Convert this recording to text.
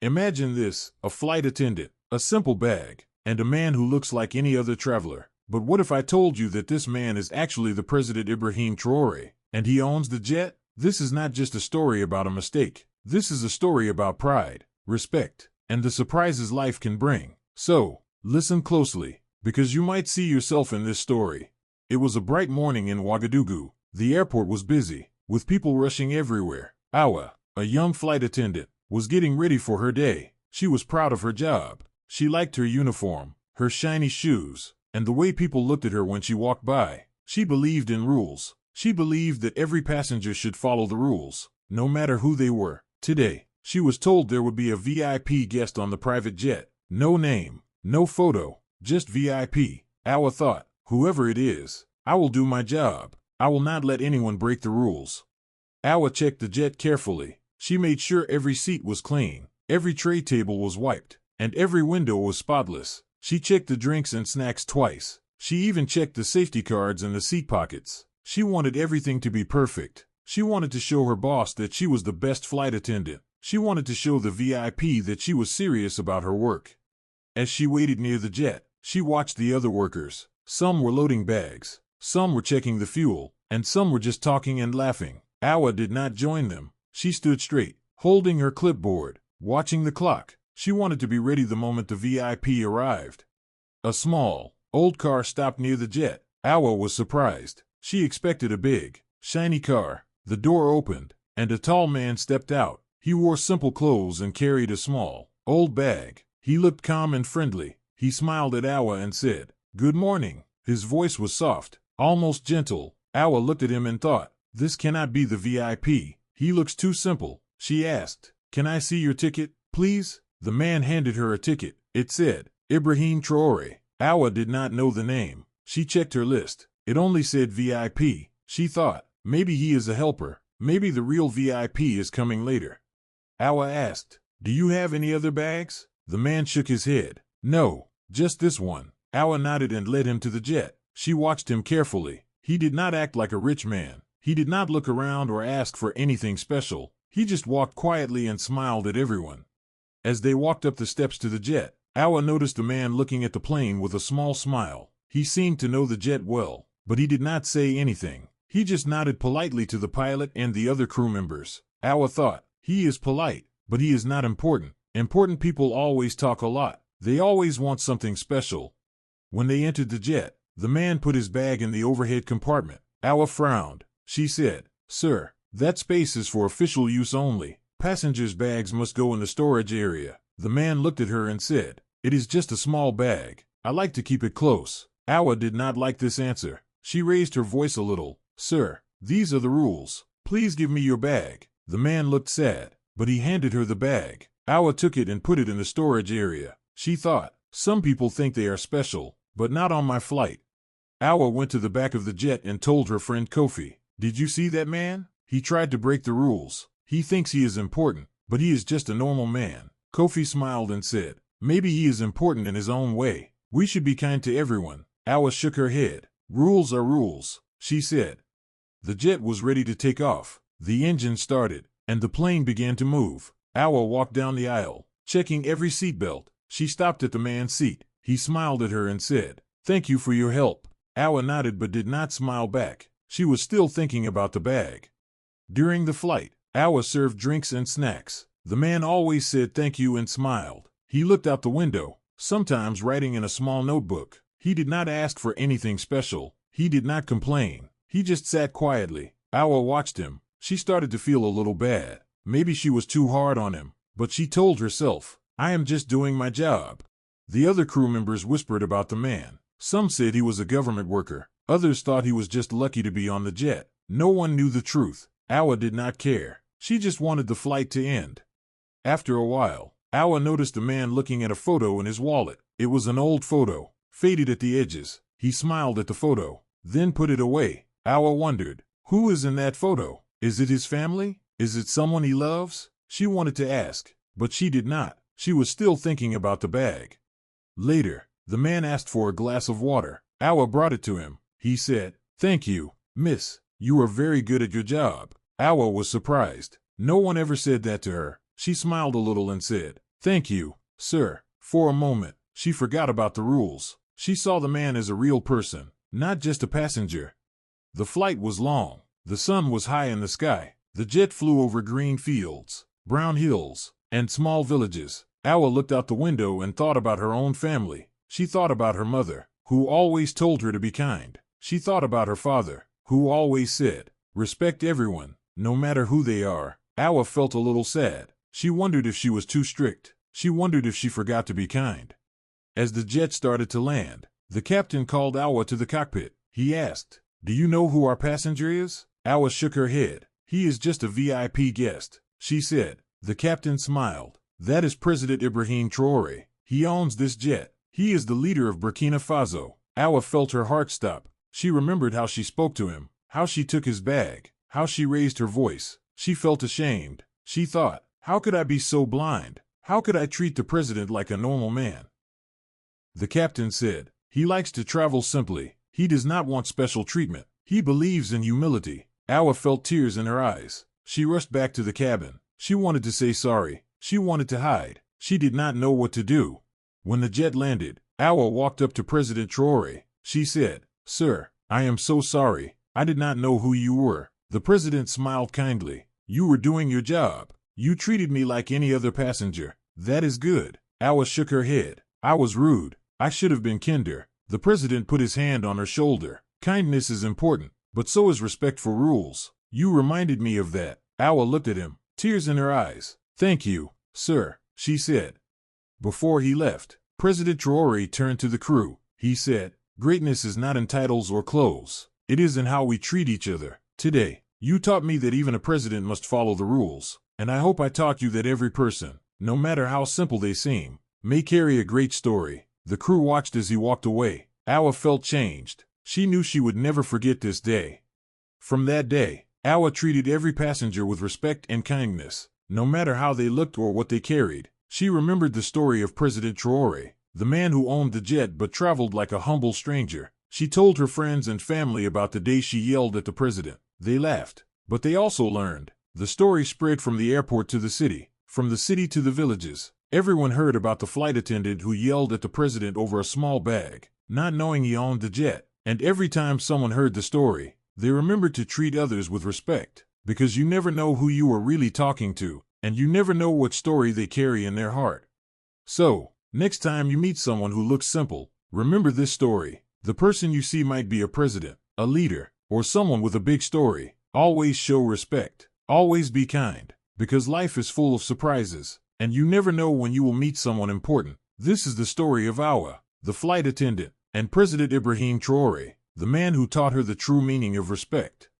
Imagine this, a flight attendant, a simple bag, and a man who looks like any other traveler. But what if I told you that this man is actually the President Ibrahim Traoré, and he owns the jet? This is not just a story about a mistake. This is a story about pride, respect, and the surprises life can bring. So, listen closely, because you might see yourself in this story. It was a bright morning in Ouagadougou. The airport was busy, with people rushing everywhere. Awa, a young flight attendant, was getting ready for her day. She was proud of her job. She liked her uniform, her shiny shoes, and the way people looked at her when she walked by. She believed in rules. She believed that every passenger should follow the rules, no matter who they were. Today, she was told there would be a VIP guest on the private jet. No name, no photo, just VIP. Awa thought, whoever it is, I will do my job. I will not let anyone break the rules. Awa checked the jet carefully. She made sure every seat was clean, every tray table was wiped, and every window was spotless. She checked the drinks and snacks twice. She even checked the safety cards and the seat pockets. She wanted everything to be perfect. She wanted to show her boss that she was the best flight attendant. She wanted to show the VIP that she was serious about her work. As she waited near the jet, she watched the other workers. Some were loading bags, some were checking the fuel, and some were just talking and laughing. Awa did not join them. She stood straight, holding her clipboard, watching the clock. She wanted to be ready the moment the VIP arrived. A small, old car stopped near the jet. Awa was surprised. She expected a big, shiny car. The door opened, and a tall man stepped out. He wore simple clothes and carried a small, old bag. He looked calm and friendly. He smiled at Awa and said, "Good morning." His voice was soft, almost gentle. Awa looked at him and thought, this cannot be the VIP. He looks too simple. She asked, "Can I see your ticket, please?" The man handed her a ticket. It said, Ibrahim Traoré. Awa did not know the name. She checked her list. It only said VIP. She thought, maybe he is a helper. Maybe the real VIP is coming later. Awa asked, "Do you have any other bags?" The man shook his head. "No, just this one." Awa nodded and led him to the jet. She watched him carefully. He did not act like a rich man. He did not look around or ask for anything special. He just walked quietly and smiled at everyone. As they walked up the steps to the jet, Awa noticed a man looking at the plane with a small smile. He seemed to know the jet well, but he did not say anything. He just nodded politely to the pilot and the other crew members. Awa thought, he is polite, but he is not important. Important people always talk a lot. They always want something special. When they entered the jet, the man put his bag in the overhead compartment. Awa frowned. She said, "Sir, that space is for official use only. Passengers' bags must go in the storage area." The man looked at her and said, "It is just a small bag. I like to keep it close." Awa did not like this answer. She raised her voice a little. "Sir, these are the rules. Please give me your bag." The man looked sad, but he handed her the bag. Awa took it and put it in the storage area. She thought, some people think they are special, but not on my flight. Awa went to the back of the jet and told her friend Kofi, "Did you see that man? He tried to break the rules. He thinks he is important, but he is just a normal man." Kofi smiled and said, "Maybe he is important in his own way. We should be kind to everyone." Awa shook her head. "Rules are rules," she said. The jet was ready to take off. The engine started, and the plane began to move. Awa walked down the aisle, checking every seatbelt. She stopped at the man's seat. He smiled at her and said, "Thank you for your help." Awa nodded but did not smile back. She was still thinking about the bag. During the flight, Awa served drinks and snacks. The man always said thank you and smiled. He looked out the window, sometimes writing in a small notebook. He did not ask for anything special. He did not complain. He just sat quietly. Awa watched him. She started to feel a little bad. Maybe she was too hard on him, but she told herself, "I am just doing my job." The other crew members whispered about the man. Some said he was a government worker. Others thought he was just lucky to be on the jet. No one knew the truth. Awa did not care. She just wanted the flight to end. After a while, Awa noticed a man looking at a photo in his wallet. It was an old photo, faded at the edges. He smiled at the photo, then put it away. Awa wondered, who is in that photo? Is it his family? Is it someone he loves? She wanted to ask, but she did not. She was still thinking about the bag. Later, the man asked for a glass of water. Awa brought it to him. He said, "Thank you, miss. You are very good at your job." Awa was surprised. No one ever said that to her. She smiled a little and said, Thank you, sir. For a moment, she forgot about the rules. She saw the man as a real person, not just a passenger. The flight was long. The sun was high in the sky. The jet flew over green fields, brown hills, and small villages. Awa looked out the window and thought about her own family. She thought about her mother, who always told her to be kind. She thought about her father, who always said, respect everyone, no matter who they are. Awa felt a little sad. She wondered if she was too strict. She wondered if she forgot to be kind. As the jet started to land, the captain called Awa to the cockpit. He asked, "Do you know who our passenger is?" Awa shook her head. "He is just a VIP guest," she said. The captain smiled. "That is President Ibrahim Traoré. He owns this jet. He is the leader of Burkina Faso." Awa felt her heart stop. She remembered how she spoke to him, how she took his bag, how she raised her voice. She felt ashamed. She thought, how could I be so blind? How could I treat the president like a normal man? The captain said, "He likes to travel simply. He does not want special treatment. He believes in humility." Awa felt tears in her eyes. She rushed back to the cabin. She wanted to say sorry. She wanted to hide. She did not know what to do. When the jet landed, Awa walked up to President Traoré. She said, "Sir, I am so sorry. I did not know who you were." The president smiled kindly. "You were doing your job. You treated me like any other passenger. That is good." Awa shook her head. "I was rude. I should have been kinder." The president put his hand on her shoulder. "Kindness is important, but so is respect for rules. You reminded me of that." Awa looked at him, tears in her eyes. "Thank you, sir," she said. Before he left, President Traoré turned to the crew. He said, "Greatness is not in titles or clothes. It is in how we treat each other. Today, you taught me that even a president must follow the rules, and I hope I taught you that every person, no matter how simple they seem, may carry a great story." The crew watched as he walked away. Awa felt changed. She knew she would never forget this day. From that day, Awa treated every passenger with respect and kindness, no matter how they looked or what they carried. She remembered the story of President Traoré, the man who owned the jet but traveled like a humble stranger. She told her friends and family about the day she yelled at the president. They laughed, but they also learned. The story spread from the airport to the city, from the city to the villages. Everyone heard about the flight attendant who yelled at the president over a small bag, not knowing he owned the jet. And every time someone heard the story, they remembered to treat others with respect, because you never know who you are really talking to, and you never know what story they carry in their heart. So, next time you meet someone who looks simple, remember this story. The person you see might be a president, a leader, or someone with a big story. Always show respect. Always be kind, because life is full of surprises, and you never know when you will meet someone important. This is the story of Awa, the flight attendant, and President Ibrahim Traoré, the man who taught her the true meaning of respect.